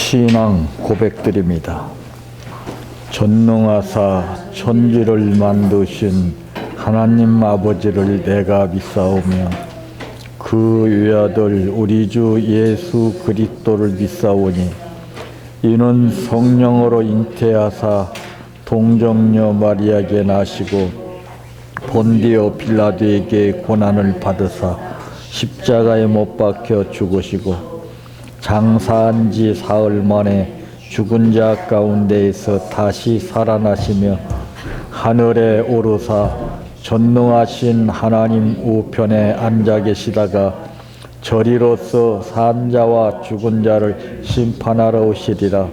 신앙 고백드립니다. 전능하사 천지를 만드신 하나님 아버지를 내가 믿사오며 그 외아들 우리 주 예수 그리스도를 믿사오니 이는 성령으로 잉태하사 동정녀 마리아에게 나시고 본디오 빌라도에게 고난을 받으사 십자가에 못 박혀 죽으시고 장사한 지 사흘 만에 죽은 자 가운데에서 다시 살아나시며 하늘에 오르사 전능하신 하나님 우편에 앉아 계시다가 저리로서 산 자와 죽은 자를 심판하러 오시리라.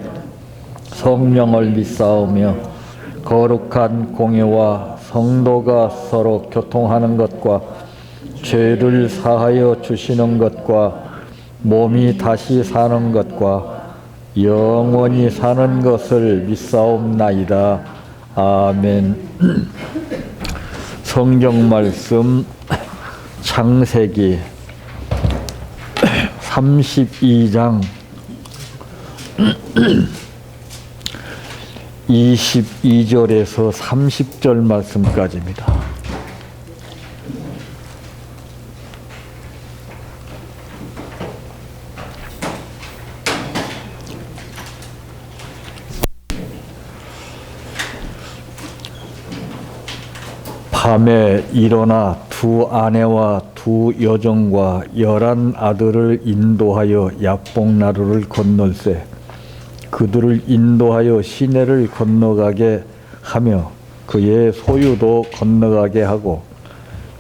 성령을 믿사오며 거룩한 공예와 성도가 서로 교통하는 것과 죄를 사하여 주시는 것과 몸이 다시 사는 것과 영원히 사는 것을 믿사옵나이다. 아멘. 성경 말씀 창세기 32장 22절에서 30절 말씀까지입니다. 밤에 일어나 두 아내와 두 여종과 11 아들을 인도하여 야복나루를 건널세 그들을 인도하여 시내를 건너가게 하며 그의 소유도 건너가게 하고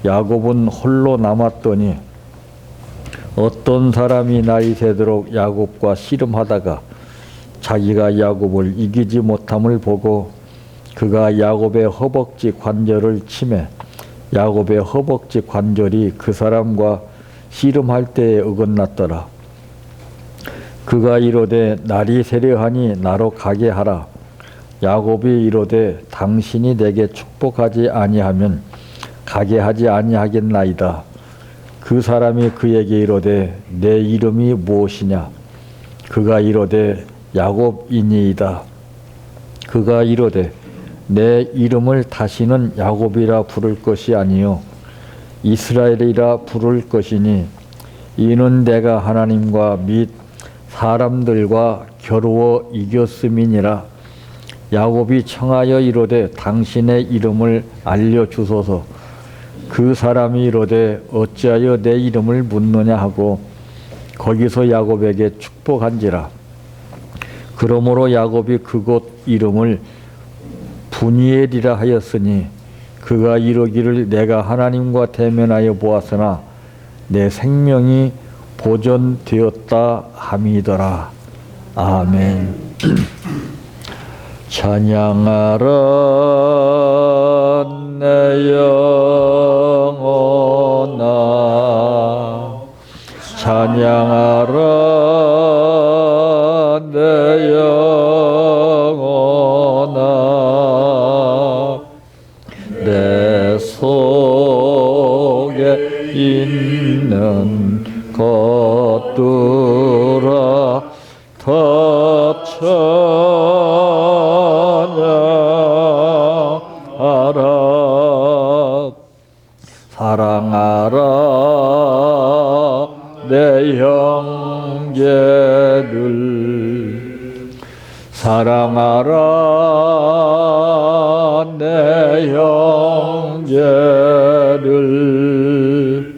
야곱은 홀로 남았더니 어떤 사람이 날이 새도록 야곱과 씨름하다가 자기가 야곱을 이기지 못함을 보고 그가 야곱의 허벅지 관절을 치매 야곱의 허벅지 관절이 그 사람과 씨름할 때에 어긋났더라. 그가 이르되 날이 새려하니 나로 가게 하라. 야곱이 이르되 당신이 내게 축복하지 아니하면 가게 하지 아니하겠나이다. 그 사람이 그에게 이르되 내 이름이 무엇이냐? 그가 이르되 야곱이니이다. 그가 이르되 내 이름을 다시는 야곱이라 부를 것이 아니요 이스라엘이라 부를 것이니 이는 내가 하나님과 및 사람들과 겨루어 이겼음이니라. 야곱이 청하여 이르되 당신의 이름을 알려주소서. 그 사람이 이르되 어찌하여 내 이름을 묻느냐 하고 거기서 야곱에게 축복한지라. 그러므로 야곱이 그곳 이름을 분이엘이라 하였으니 그가 이르기를 내가 하나님과 대면하여 보았으나 내 생명이 보존되었다 함이더라. 아멘. 찬양하라 내 영혼아 찬양하라 내 영혼아 내 속에 있는 것들아 다 찬양하라. 사랑하라 내 형제를 사랑하라 내 형제를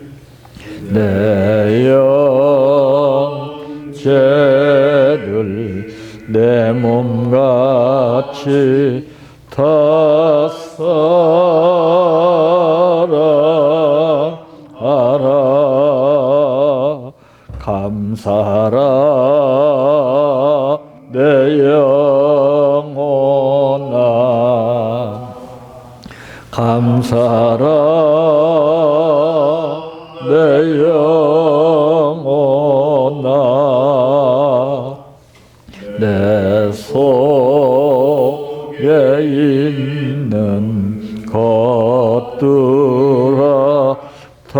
내 형제를 내 몸같이 다 사랑하라. 감사하라 내 영혼아 감사하라 내 영혼아 내 속에 있는 것들아 다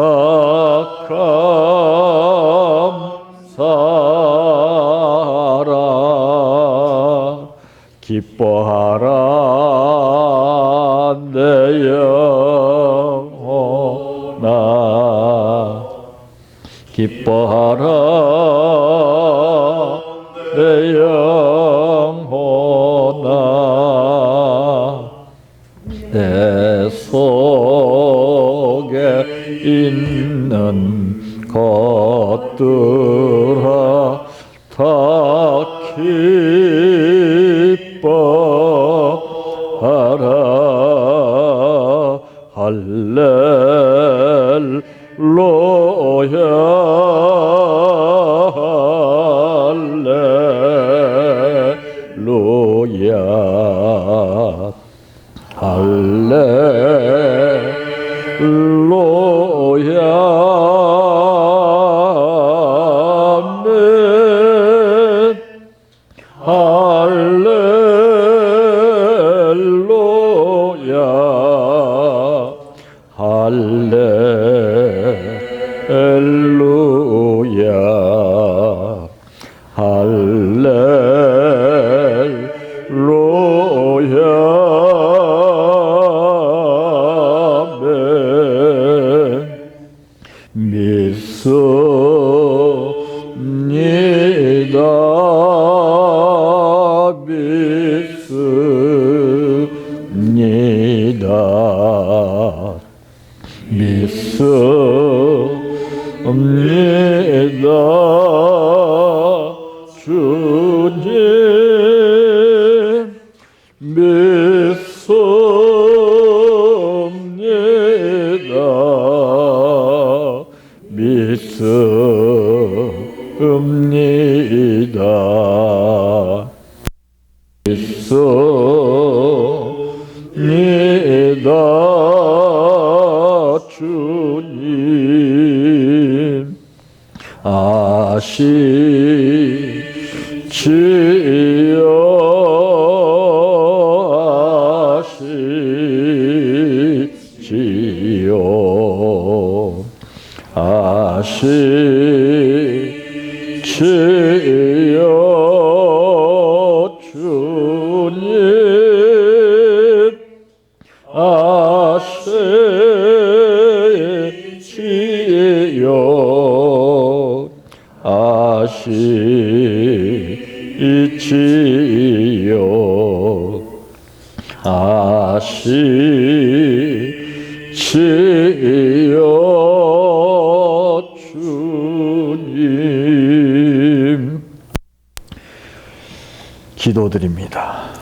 감사하라. 기뻐하라 내 영혼아 기뻐하라 내 영혼아 내 속에 있는 것들아 다 기뻐하라 할렐루야 할렐루야 할렐루야 할렐루야 믿습니다 주님 믿습니다 믿습니다 믿습니다 주님 아시지요 아시지요 주님 아시지요 아시지요 아시지요 주님 기도드립니다.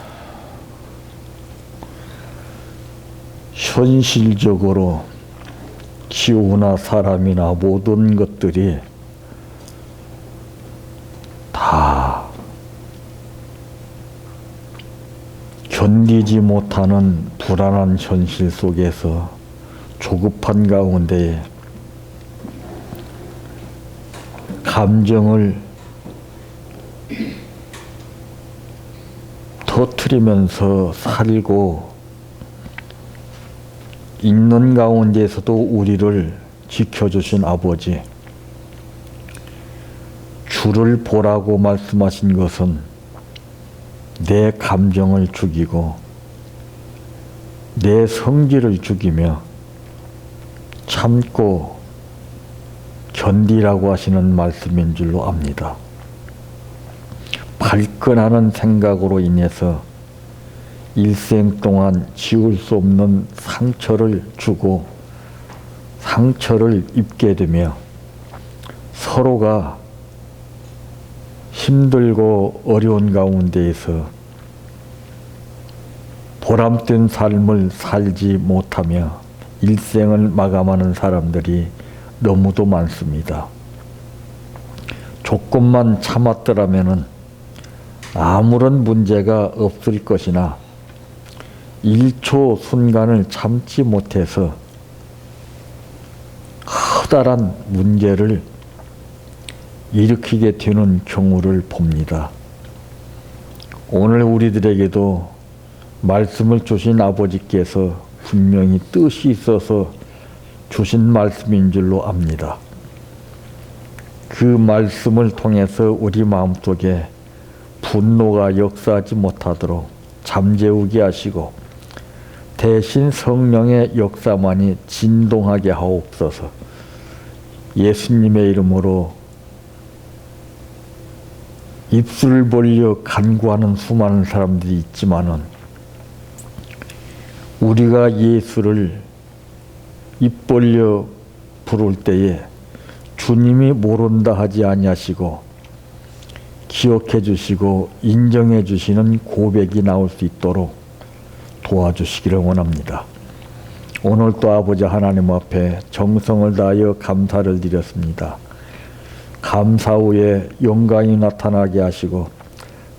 현실적으로 기후나 사람이나 모든 것들이 다 견디지 못하는 불안한 현실 속에서 조급한 가운데 감정을 터뜨리면서 살고 있는 가운데서도 우리를 지켜주신 아버지, 주를 보라고 말씀하신 것은 내 감정을 죽이고 내 성질을 죽이며 참고 견디라고 하시는 말씀인 줄로 압니다. 발끈하는 생각으로 인해서 일생 동안 지울 수 없는 상처를 주고 상처를 입게 되며 서로가 힘들고 어려운 가운데에서 보람된 삶을 살지 못하며 일생을 마감하는 사람들이 너무도 많습니다. 조금만 참았더라면 아무런 문제가 없을 것이나 1초 순간을 참지 못해서 커다란 문제를 일으키게 되는 경우를 봅니다. 오늘 우리들에게도 말씀을 주신 아버지께서 분명히 뜻이 있어서 주신 말씀인 줄로 압니다. 그 말씀을 통해서 우리 마음속에 분노가 역사하지 못하도록 잠재우게 하시고 대신 성령의 역사만이 진동하게 하옵소서. 예수님의 이름으로 입술을 벌려 간구하는 수많은 사람들이 있지만은 우리가 예수를 입 벌려 부를 때에 주님이 모른다 하지 아니하시고 기억해 주시고 인정해 주시는 고백이 나올 수 있도록 도와주시기를 원합니다. 오늘 또 아버지 하나님 앞에 정성을 다하여 감사를 드렸습니다. 감사 후에 영광이 나타나게 하시고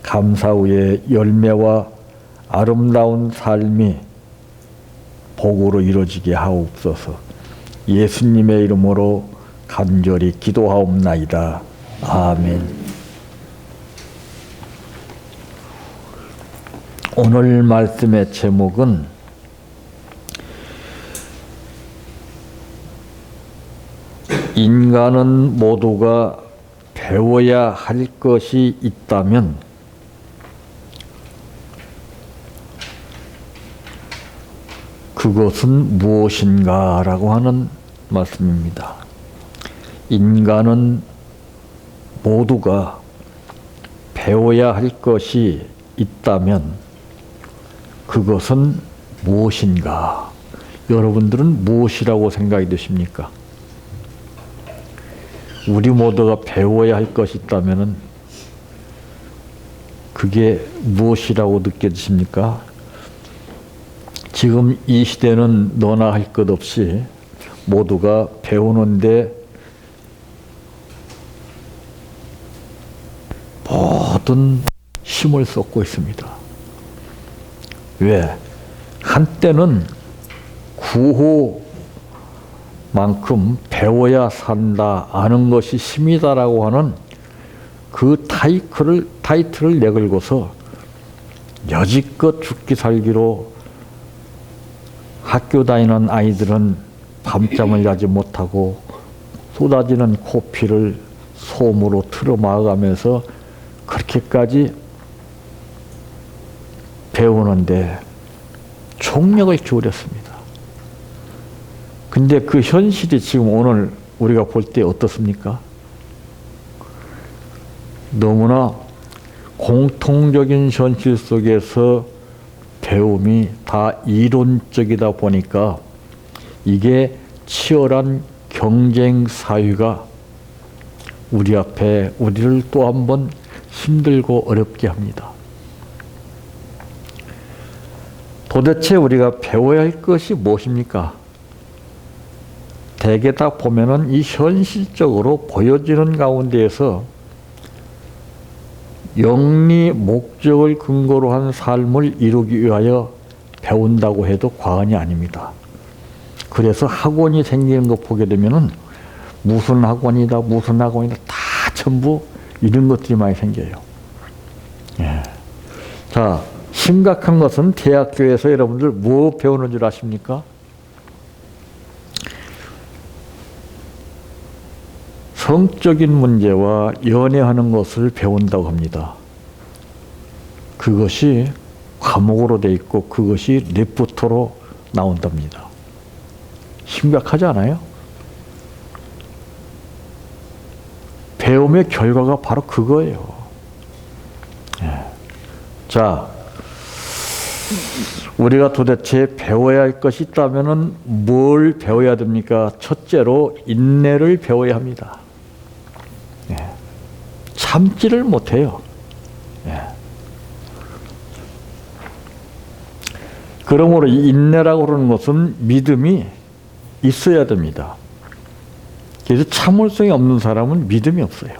감사 후에 열매와 아름다운 삶이 복으로 이루어지게 하옵소서. 예수님의 이름으로 간절히 기도하옵나이다. 아멘. 오늘 말씀의 제목은 인간은 모두가 배워야 할 것이 있다면 그것은 무엇인가 라고 하는 말씀입니다. 인간은 모두가 배워야 할 것이 있다면 그것은 무엇인가? 여러분들은 무엇이라고 생각이 드십니까? 우리 모두가 배워야 할 것이 있다면 그게 무엇이라고 느껴지십니까? 지금 이 시대는 너나 할 것 없이 모두가 배우는데 모든 힘을 쏟고 있습니다. 왜? 한때는 구호만큼 배워야 산다, 아는 것이 힘이다라고 하는 그 타이틀을 내걸고서 여지껏 죽기 살기로 학교 다니는 아이들은 밤잠을 자지 못하고 쏟아지는 코피를 솜으로 틀어막아가면서 그렇게까지 배우는데 총력을 기울였습니다. 근데 그 현실이 지금 오늘 우리가 볼 때 어떻습니까? 너무나 공통적인 현실 속에서 배움이 다 이론적이다 보니까 이게 치열한 경쟁 사회가 우리 앞에 우리를 또 한 번 힘들고 어렵게 합니다. 도대체 우리가 배워야 할 것이 무엇입니까? 대개 다 보면은 이 현실적으로 보여지는 가운데에서 영리 목적을 근거로 한 삶을 이루기 위하여 배운다고 해도 과언이 아닙니다. 그래서 학원이 생기는 거 보게 되면은 무슨 학원이다, 무슨 학원이다, 다 전부 이런 것들이 많이 생겨요. 예. 자, 심각한 것은 대학교에서 여러분들 뭐 배우는 줄 아십니까? 성적인 문제와 연애하는 것을 배운다고 합니다. 그것이 과목으로 돼 있고 그것이 레포터로 나온답니다. 심각하지 않아요? 배움의 결과가 바로 그거예요. 예. 자, 우리가 도대체 배워야 할 것이 있다면 뭘 배워야 됩니까? 첫째로 인내를 배워야 합니다. 예. 참지를 못해요. 예. 그러므로 이 인내라고 그러는 것은 믿음이 있어야 됩니다. 그래서 참을성이 없는 사람은 믿음이 없어요.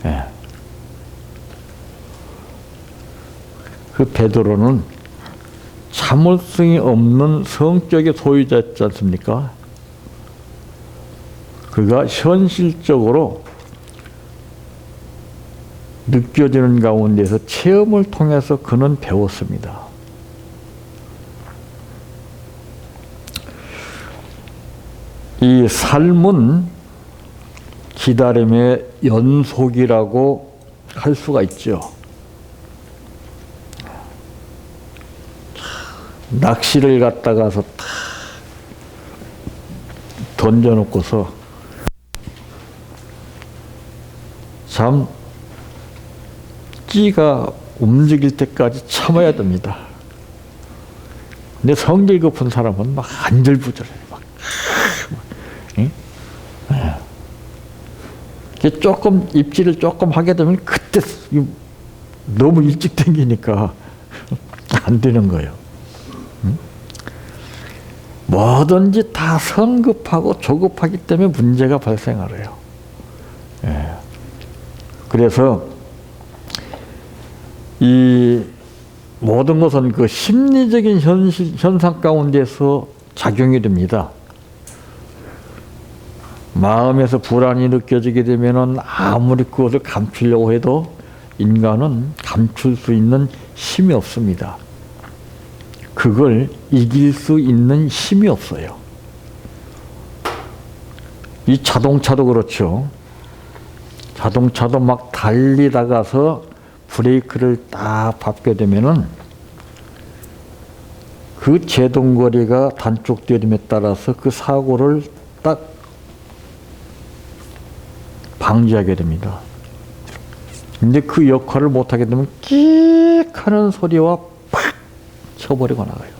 예. 그 베드로는 참을성이 없는 성격의 소유자였지 않습니까? 그가 현실적으로 느껴지는 가운데서 체험을 통해서 그는 배웠습니다. 이 삶은 기다림의 연속이라고 할 수가 있죠. 낚시를 갖다가서 탁 던져놓고서 참 찌가 움직일 때까지 참아야 됩니다. 근데 성질 급한 사람은 막 안절부절해. 조금 입질을 조금 하게 되면 그때 너무 일찍 당기니까 안 되는 거예요. 뭐든지 다 성급하고 조급하기 때문에 문제가 발생하래요. 그래서 이 모든 것은 그 심리적인 현상 가운데서 작용이 됩니다. 마음에서 불안이 느껴지게 되면은 아무리 그것을 감추려고 해도 인간은 감출 수 있는 힘이 없습니다. 그걸 이길 수 있는 힘이 없어요. 이 자동차도 그렇죠. 자동차도 막 달리다가서 브레이크를 딱 밟게 되면은 그 제동거리가 단축됨에 따라서 그 사고를 딱 방지하게 됩니다. 근데 그 역할을 못하게 되면 끼익 하는 소리와 팍 쳐버리고 나가요.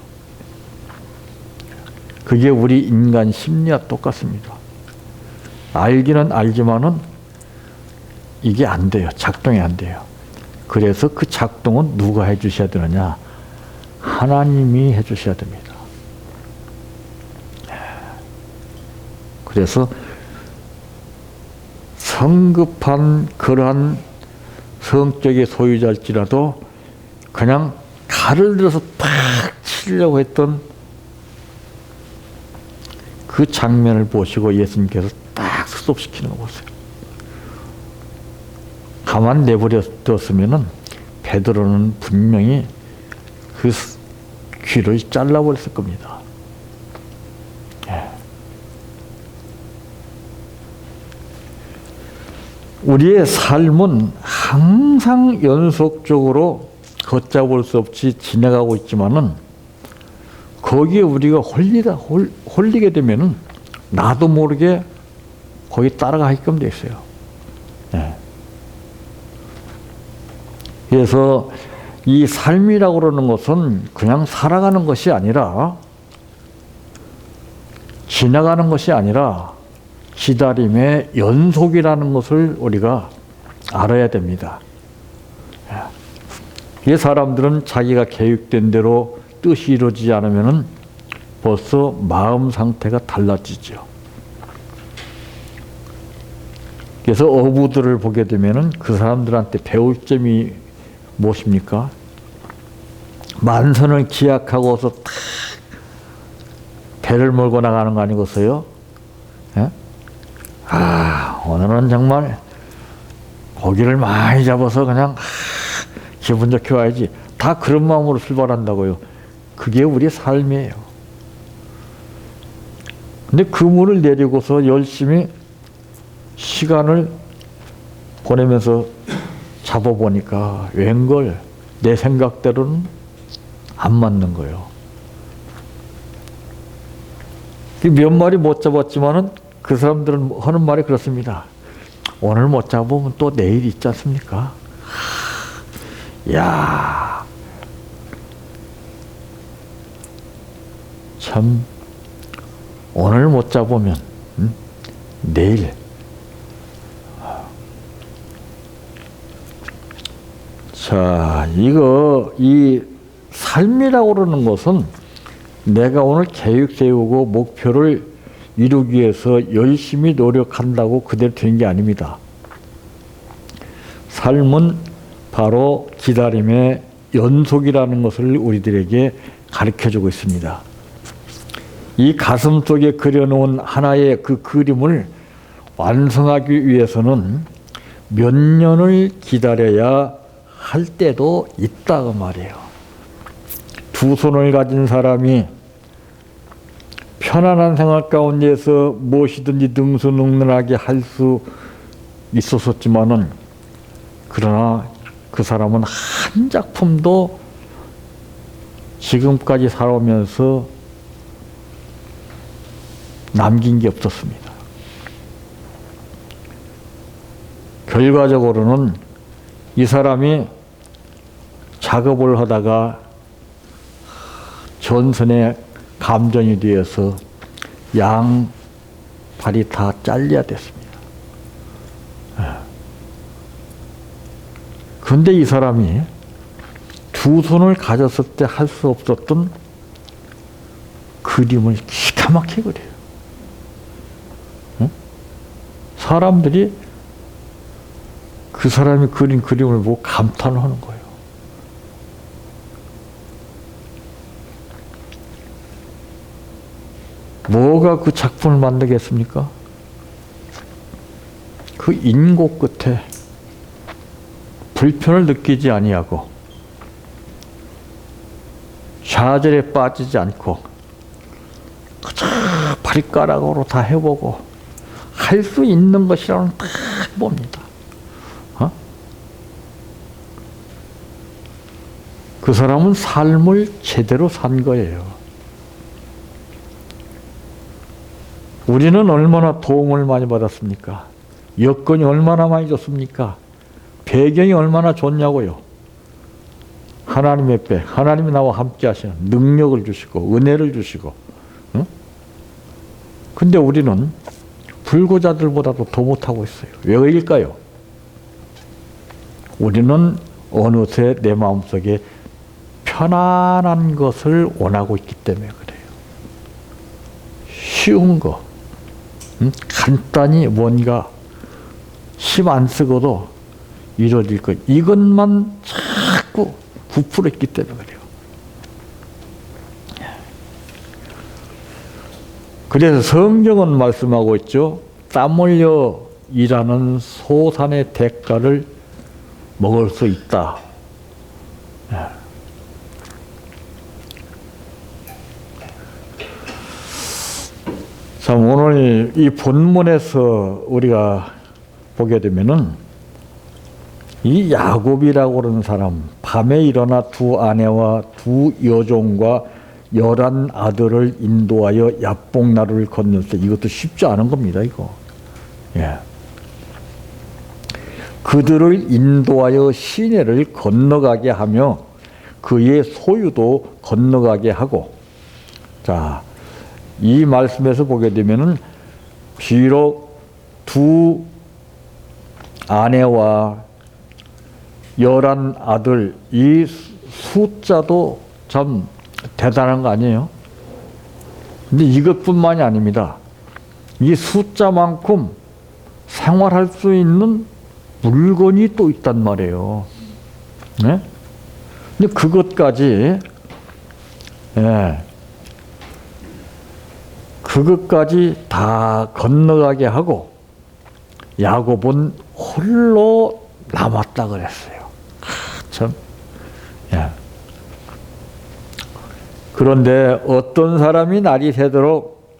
그게 우리 인간 심리와 똑같습니다. 알기는 알지만은 이게 안 돼요. 작동이 안 돼요. 그래서 그 작동은 누가 해주셔야 되느냐? 하나님이 해주셔야 됩니다. 그래서 성급한 그러한 성격의 소유자일지라도 그냥 칼을 들어서 팍 치려고 했던 그 장면을 보시고 예수님께서 딱 스톱시키는 거 보세요. 가만 내버려뒀으면은 베드로는 분명히 그 귀를 잘라버렸을 겁니다. 우리의 삶은 항상 연속적으로 걷잡을 수 없이 지나가고 있지만은 거기에 우리가 홀리게 되면은 나도 모르게 거기 따라가게끔 돼 있어요. 그래서 이 삶이라고 그러는 것은 그냥 살아가는 것이 아니라 지나가는 것이 아니라 기다림의 연속이라는 것을 우리가 알아야 됩니다. 이 사람들은 자기가 계획된 대로 뜻이 이루어지지 않으면 벌써 마음 상태가 달라지죠. 그래서 어부들을 보게 되면 그 사람들한테 배울 점이 무엇입니까? 만선을 기약하고서 탁 배를 몰고 나가는 거 아니겠어요? 예? 오늘은 정말 고기를 많이 잡아서 그냥 기분 좋게 와야지. 다 그런 마음으로 출발한다고요. 그게 우리 삶이에요. 근데 그물을 내리고서 열심히 시간을 보내면서 잡아보니까 웬걸 내 생각대로는 안 맞는 거예요. 몇 마리 못 잡았지만은 그 사람들은 하는 말이 그렇습니다. 오늘 못 잡으면 또 내일 있지 않습니까? 야, 참 오늘 못 잡으면 내일. 자, 이 삶이라고 그러는 것은 내가 오늘 계획 세우고 목표를 이루기 위해서 열심히 노력한다고 그대로 되는 게 아닙니다. 삶은 바로 기다림의 연속이라는 것을 우리들에게 가르쳐주고 있습니다. 이 가슴 속에 그려놓은 하나의 그 그림을 완성하기 위해서는 몇 년을 기다려야 할 때도 있다고 말이에요. 두 손을 가진 사람이 편안한 생활 가운데서 무엇이든지 능수능란하게 할 수 있었지만은 그러나 그 사람은 한 작품도 지금까지 살아오면서 남긴 게 없었습니다. 결과적으로는 이 사람이 작업을 하다가 전선에 감전이 되어서 양 발이 다 잘려야 됐습니다. 그런데 이 사람이 두 손을 가졌을 때 할 수 없었던 그림을 기가 막히게 그려요. 사람들이 그 사람이 그린 그림을 보고 감탄을 하는 거예요. 뭐가 그 작품을 만들겠습니까? 그 인고 끝에 불편을 느끼지 아니하고 좌절에 빠지지 않고 그저 발가락으로 다 해보고 할 수 있는 것이라는 다 해봅니다. 그 사람은 삶을 제대로 산 거예요. 우리는 얼마나 도움을 많이 받았습니까? 여건이 얼마나 많이 좋습니까? 배경이 얼마나 좋냐고요. 하나님의 배, 하나님이 나와 함께 하시는 능력을 주시고 은혜를 주시고. 응? 근데 우리는 불구자들보다도 더 못하고 있어요. 왜일까요? 우리는 어느새 내 마음속에 편안한 것을 원하고 있기 때문에 그래요. 쉬운 거, 간단히 뭔가 힘 안 쓰고도 이루어질 것, 이것만 자꾸 부풀어 있기 때문에 그래요. 그래서 성경은 말씀하고 있죠. 땀 흘려 일하는 소산의 대가를 먹을 수 있다. 참 오늘 이 본문에서 우리가 보게 되면은 이 야곱이라고 하는 사람, 밤에 일어나 두 아내와 두 여종과 11 아들을 인도하여 야복나루를 건넜을 때 이것도 쉽지 않은 겁니다, 이거. 예. 그들을 인도하여 시내를 건너가게 하며 그의 소유도 건너가게 하고. 자, 이 말씀에서 보게 되면은 비록 두 아내와 11 아들, 이 숫자도 참 대단한 거 아니에요? 근데 이것뿐만이 아닙니다. 이 숫자만큼 생활할 수 있는 물건이 또 있단 말이에요. 네? 근데 그것까지, 예, 그것까지 다 건너가게 하고 야곱은 홀로 남았다 그랬어요. 참. 예. 그런데 어떤 사람이 날이 새도록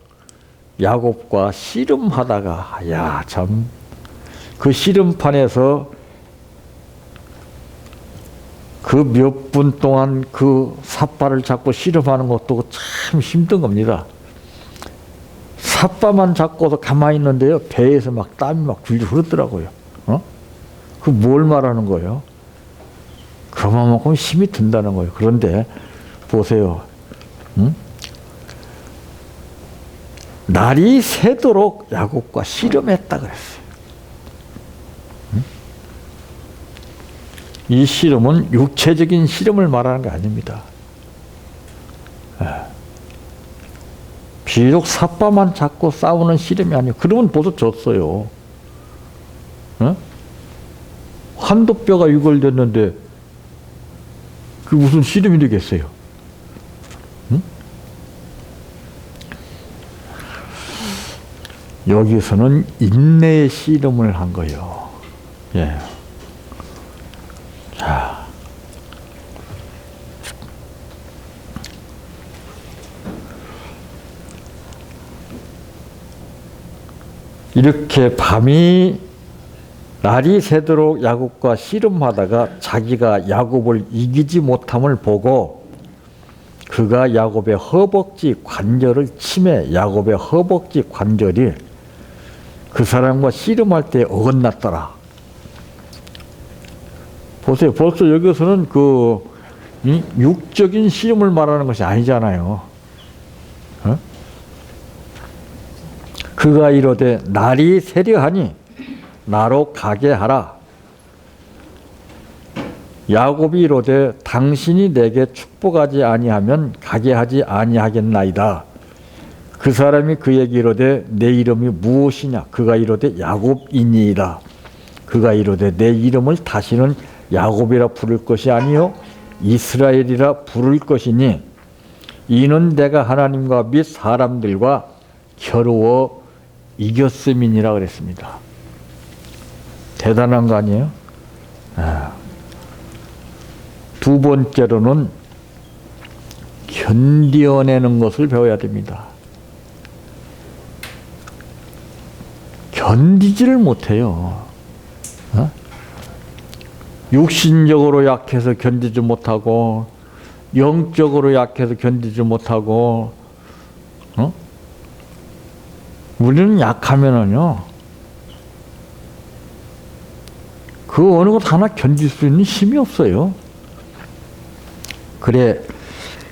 야곱과 씨름하다가, 야, 참, 그 씨름판에서 그 몇 분 동안 그 삿발을 잡고 씨름하는 것도 참 힘든 겁니다. 삿발만 잡고서 가만히 있는데요, 배에서 막 땀이 막 줄줄 흐르더라고요. 그 뭘 말하는 거예요? 그만큼 힘이 든다는 거예요. 그런데 보세요. 날이 새도록 야곱과 씨름했다 그랬어요. 이 씨름은 육체적인 씨름을 말하는 게 아닙니다. 비록 삿바만 잡고 싸우는 씨름이 아니에요. 그러면 벌써 졌어요. 한도 뼈가 유골됐는데 그 무슨 씨름이 되겠어요? 여기서는 인내의 씨름을 한 거예요. 예. 자. 이렇게 밤이 날이 새도록 야곱과 씨름하다가 자기가 야곱을 이기지 못함을 보고 그가 야곱의 허벅지 관절을 치매 야곱의 허벅지 관절이 그 사람과 씨름할 때 어긋났더라. 보세요. 벌써 여기서는 그 육적인 씨름을 말하는 것이 아니잖아요. 어? 그가 이르되 날이 세려하니 나로 가게 하라. 야곱이 이르되 당신이 내게 축복하지 아니하면 가게 하지 아니하겠나이다. 그 사람이 그에게 이르되 내 이름이 무엇이냐? 그가 이르되 야곱이니이다. 그가 이르되 내 이름을 다시는 야곱이라 부를 것이 아니요 이스라엘이라 부를 것이니 이는 내가 하나님과 및 사람들과 겨루어 이겼음이니라 그랬습니다. 대단한 거 아니에요? 두 번째로는 견디어내는 것을 배워야 됩니다. 견디지를 못해요. 육신적으로 약해서 견디지 못하고 영적으로 약해서 견디지 못하고 우리는 약하면은요 그 어느 것 하나 견딜 수 있는 힘이 없어요. 그래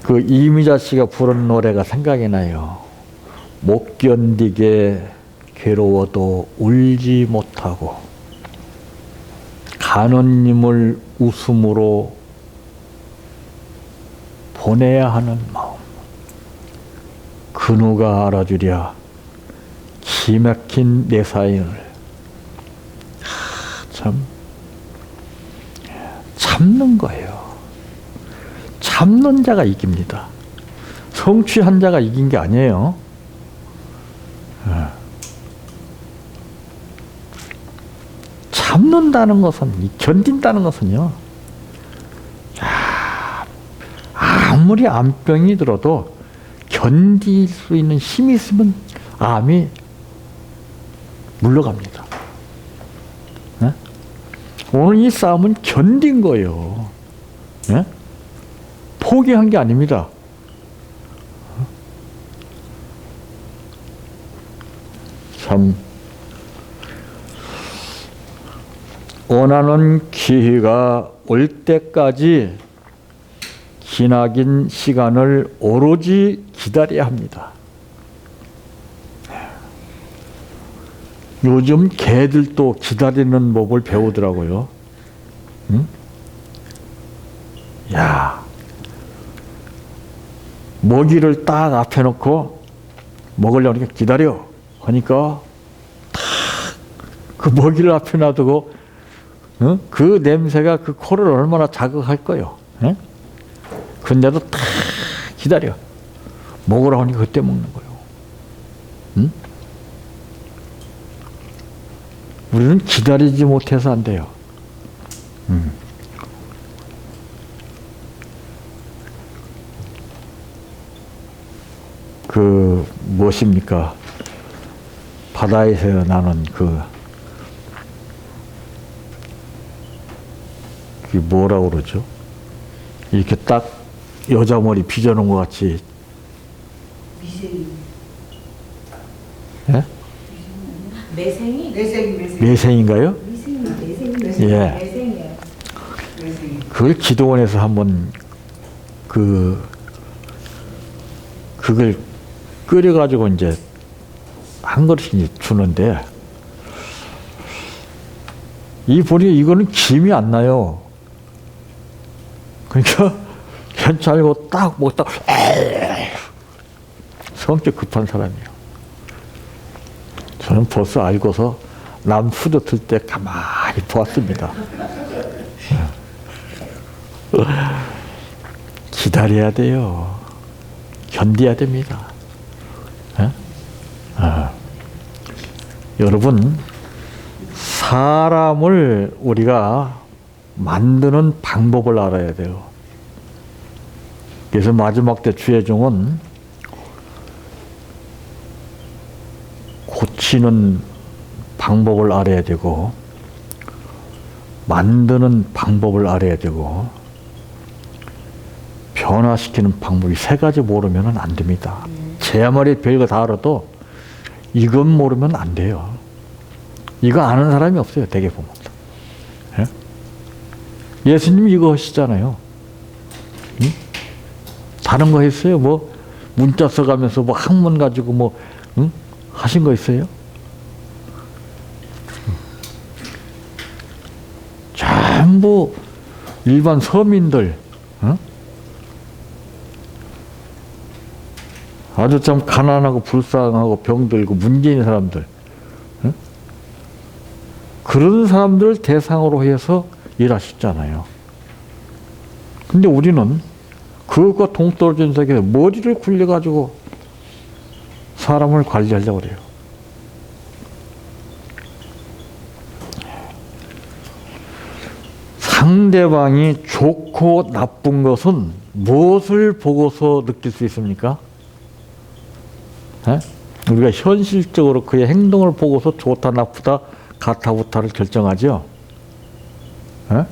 그 이미자 씨가 부른 노래가 생각이 나요. 못 견디게 괴로워도 울지 못하고 간원님을 웃음으로 보내야 하는 마음. 그 누가 알아주랴 기막힌 내 사연을. 참 참는 거예요. 참는 자가 이깁니다. 성취한 자가 이긴 게 아니에요. 참는다는 것은, 견딘다는 것은요, 아무리 암병이 들어도 견딜 수 있는 힘이 있으면 암이 물러갑니다. 오늘 이 싸움은 견딘 거예요. 포기한 게 아닙니다. 참 원하는 기회가 올 때까지 기나긴 시간을 오로지 기다려야 합니다. 요즘 개들도 기다리는 법을 배우더라고요. 응? 야, 먹이를 딱 앞에 놓고 먹으려니까 기다려 하니까 탁 그 먹이를 앞에 놔두고 그 냄새가 그 코를 얼마나 자극할 거요. 근데도 탁 기다려. 먹으라 하니까 그때 먹는 거예요. 응? 우리는 기다리지 못해서 안 돼요. 그 무엇입니까? 바다에서 나는 그 뭐라고 그러죠? 이렇게 딱 여자 머리 빚어놓은 것 같이. 미생이. 예? 매생이? 매생인가요? 매생이. 예. 매생이에요. 그걸 기도원에서 한번 그걸 끓여가지고 이제 한 그릇씩 주는데 이거는 김이 안 나요. 그러니까 괜찮고 딱 먹다가 성격 급한 사람이에요. 저는 벌써 알고서 남 후드틀 때 가만히 보았습니다. 기다려야 돼요. 견뎌야 됩니다. 여러분, 사람을 우리가 만드는 방법을 알아야 돼요. 그래서 마지막 때 주의종은 고치는 방법을 알아야 되고 만드는 방법을 알아야 되고 변화시키는 방법이 세 가지 모르면 안 됩니다. 제 아무리 별거 다 알아도 이건 모르면 안 돼요. 이거 아는 사람이 없어요. 대개 보면. 예? 예수님 이거 하시잖아요. 응? 다른 거 했어요? 뭐 문자 써가면서 뭐 학문 가지고 뭐 응? 하신 거 있어요? 전부 일반 서민들, 응? 아주 참 가난하고 불쌍하고 병들고 문제 있는 사람들, 응? 그런 사람들을 대상으로 해서 일하셨잖아요. 근데 우리는 그것과 동떨어진 세계에 머리를 굴려가지고 사람을 관리하려고 그래요. 상대방이 좋고 나쁜 것은 무엇을 보고서 느낄 수 있습니까? 에? 우리가 현실적으로 그의 행동을 보고서 좋다 나쁘다 가타 부타를 결정하죠. 에?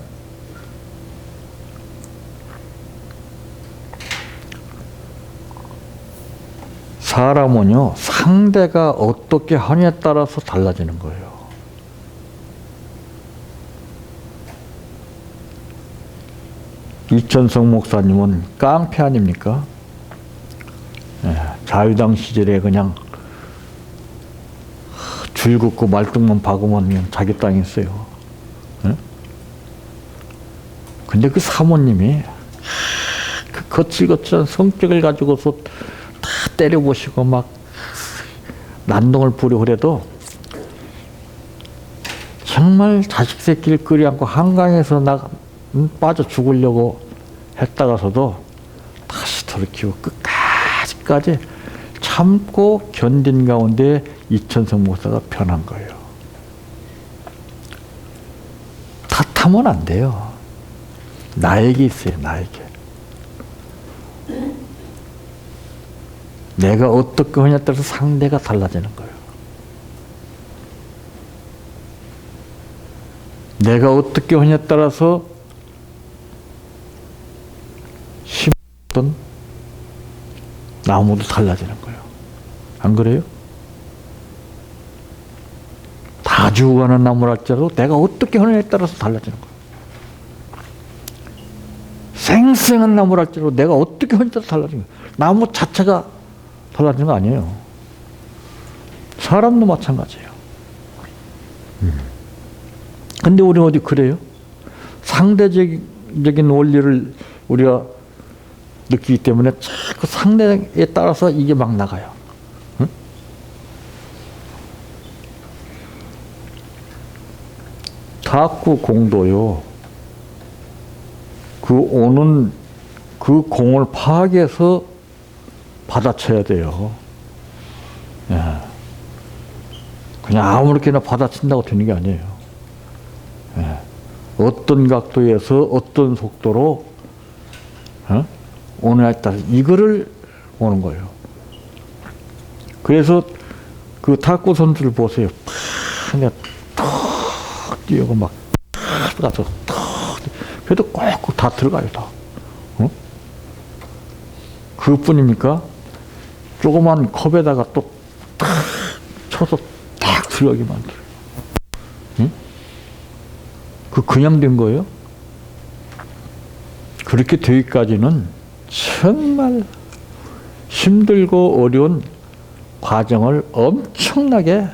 사람은요, 상대가 어떻게 하냐에 따라서 달라지는 거예요. 이천성 목사님은 깡패 아닙니까? 예, 자유당 시절에 그냥 줄 긋고 말뚝만 박으면 그냥 자기 땅이었어요. 예? 근데 그 사모님이 그 거칠거칠한 성격을 가지고서 다 때려보시고 막 난동을 부리고 그래도 정말 자식 새끼를 끌어안고 한강에서 빠져 죽으려고 했다가서도 다시 돌이키고 끝까지 참고 견딘 가운데 이천성 목사가 변한 거예요. 탓하면 안 돼요. 나에게 있어요. 나에게. 내가 어떻게 하냐에 따라서 상대가 달라지는 거예요. 내가 어떻게 하냐에 따라서 심었던 나무도 달라지는 거예요. 안 그래요? 다 죽어가는 나무랄지라도 내가 어떻게 하느냐에 따라서 달라지는 거예요. 생생한 나무랄지라도 내가 어떻게 하느냐에 따라서 달라지는 거예요. 나무 자체가 달라지는 거 아니에요. 사람도 마찬가지예요. 근데 우리는 어디 그래요? 상대적인 원리를 우리가 느끼기 때문에 자꾸 상대에 따라서 이게 막 나가요. 응? 탁구 공도요. 그 오는 그 공을 파악해서 받아쳐야 돼요. 예. 그냥 아무렇게나 받아친다고 되는 게 아니에요. 예. 어떤 각도에서 어떤 속도로 오느냐에 따라 이거를 오는 거예요. 그래서 그 탁구 선수를 보세요. 그냥 턱 뛰고 막 가서 턱 그래도 꼭꼭 다 들어가요. 다. 그것뿐입니까? 조그만 컵에다가 또 탁 쳐서 탁 들어가게 만들어요. 응? 그냥 된 거예요? 그렇게 되기까지는 정말 힘들고 어려운 과정을 엄청나게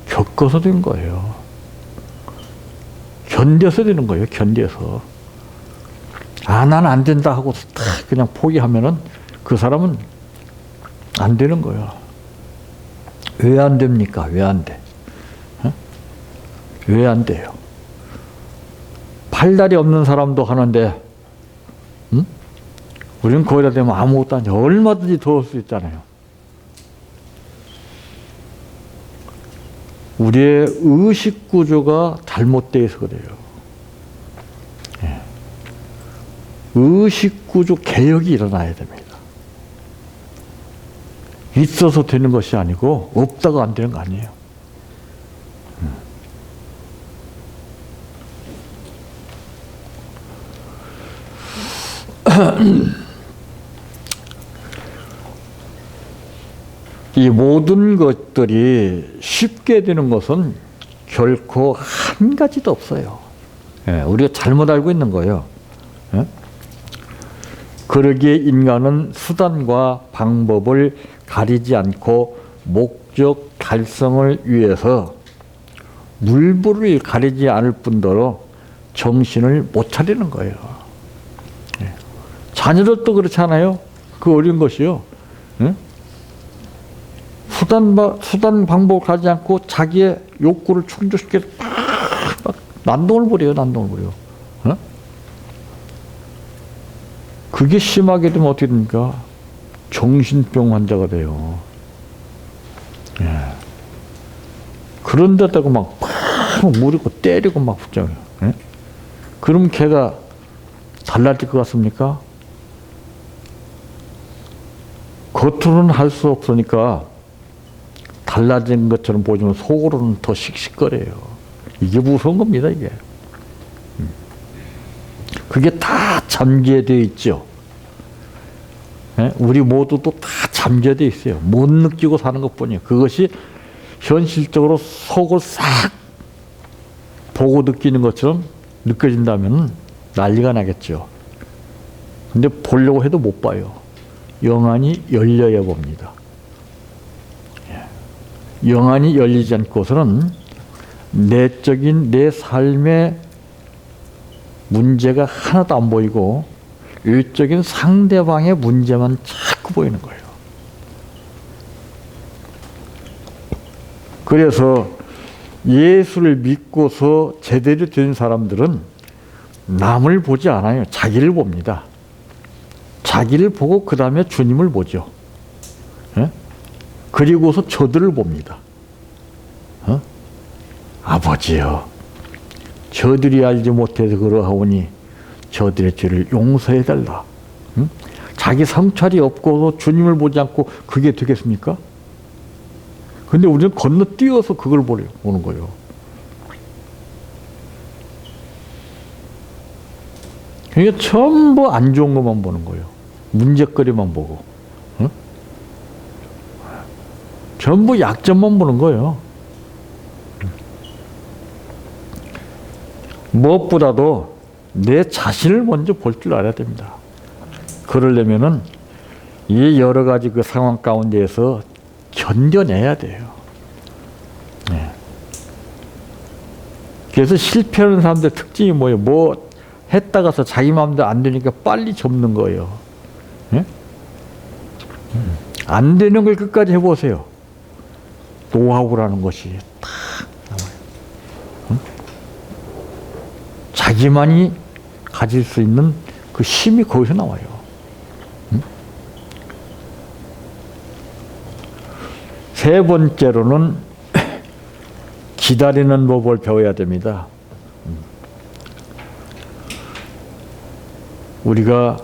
겪어서 된 거예요. 견뎌서 되는 거예요. 견뎌서. 아, 난 안 된다 하고 딱 그냥 포기하면은 그 사람은 안 되는 거예요. 왜 안 됩니까? 왜 안 돼? 왜 안 돼요? 팔다리 없는 사람도 하는데, 응? 우리는 거기다 대면 아무것도 아니죠. 얼마든지 도울 수 있잖아요. 우리의 의식 구조가 잘못되어 있어 그래요. 예. 의식 구조 개혁이 일어나야 됩니다. 있어서 되는 것이 아니고 없다고 안 되는 거 아니에요. 이 모든 것들이 쉽게 되는 것은 결코 한 가지도 없어요. 예, 우리가 잘못 알고 있는 거예요. 예? 그러기에 인간은 수단과 방법을 가리지 않고 목적 달성을 위해서 물불을 가리지 않을 뿐더러 정신을 못 차리는 거예요. 예. 자녀들도 그렇잖아요. 그 어려운 것이요. 예? 수단 방법을 가지 않고 자기의 욕구를 충족시켜서 막 난동을 부려요. 난동을 부려. 어? 그게 심하게 되면 어떻게 됩니까? 정신병 환자가 돼요. 예. 그런데다가 막 무리고 때리고 막 붙잡아요. 예? 그럼 걔가 달라질 것 같습니까? 겉으로는 할 수 없으니까 달라진 것처럼 보지만 속으로는 더 씩씩거려요. 이게 무서운 겁니다, 이게. 그게 다 잠재되어 있죠. 예? 우리 모두도 다 잠재되어 있어요. 못 느끼고 사는 것뿐이에요. 그것이 현실적으로 속을 싹 보고 느끼는 것처럼 느껴진다면 난리가 나겠죠. 근데 보려고 해도 못 봐요. 영안이 열려야 봅니다. 영안이 열리지 않고서는 내적인 내 삶의 문제가 하나도 안 보이고 외적인 상대방의 문제만 자꾸 보이는 거예요. 그래서 예수를 믿고서 제대로 된 사람들은 남을 보지 않아요. 자기를 봅니다. 자기를 보고 그 다음에 주님을 보죠. 예? 그리고서 저들을 봅니다. 어? 아버지여, 저들이 알지 못해서 그러하오니 저들의 죄를 용서해달라. 응? 자기 성찰이 없고서 주님을 보지 않고 그게 되겠습니까? 근데 우리는 건너뛰어서 그걸 보는 거예요. 그러니까 전부 안 좋은 것만 보는 거예요. 문제거리만 보고. 응? 전부 약점만 보는 거예요. 무엇보다도 내 자신을 먼저 볼 줄 알아야 됩니다. 그러려면은 이 여러 가지 그 상황 가운데에서 견뎌내야 돼요. 네. 그래서 실패하는 사람들 특징이 뭐예요? 뭐 했다가서 자기 마음대로 안 되니까 빨리 접는 거예요. 네? 안 되는 걸 끝까지 해보세요. 노하우라는 것이 딱 나와요. 응? 자기만이 가질 수 있는 그 힘이 거기서 나와요. 응? 세 번째로는 기다리는 법을 배워야 됩니다. 우리가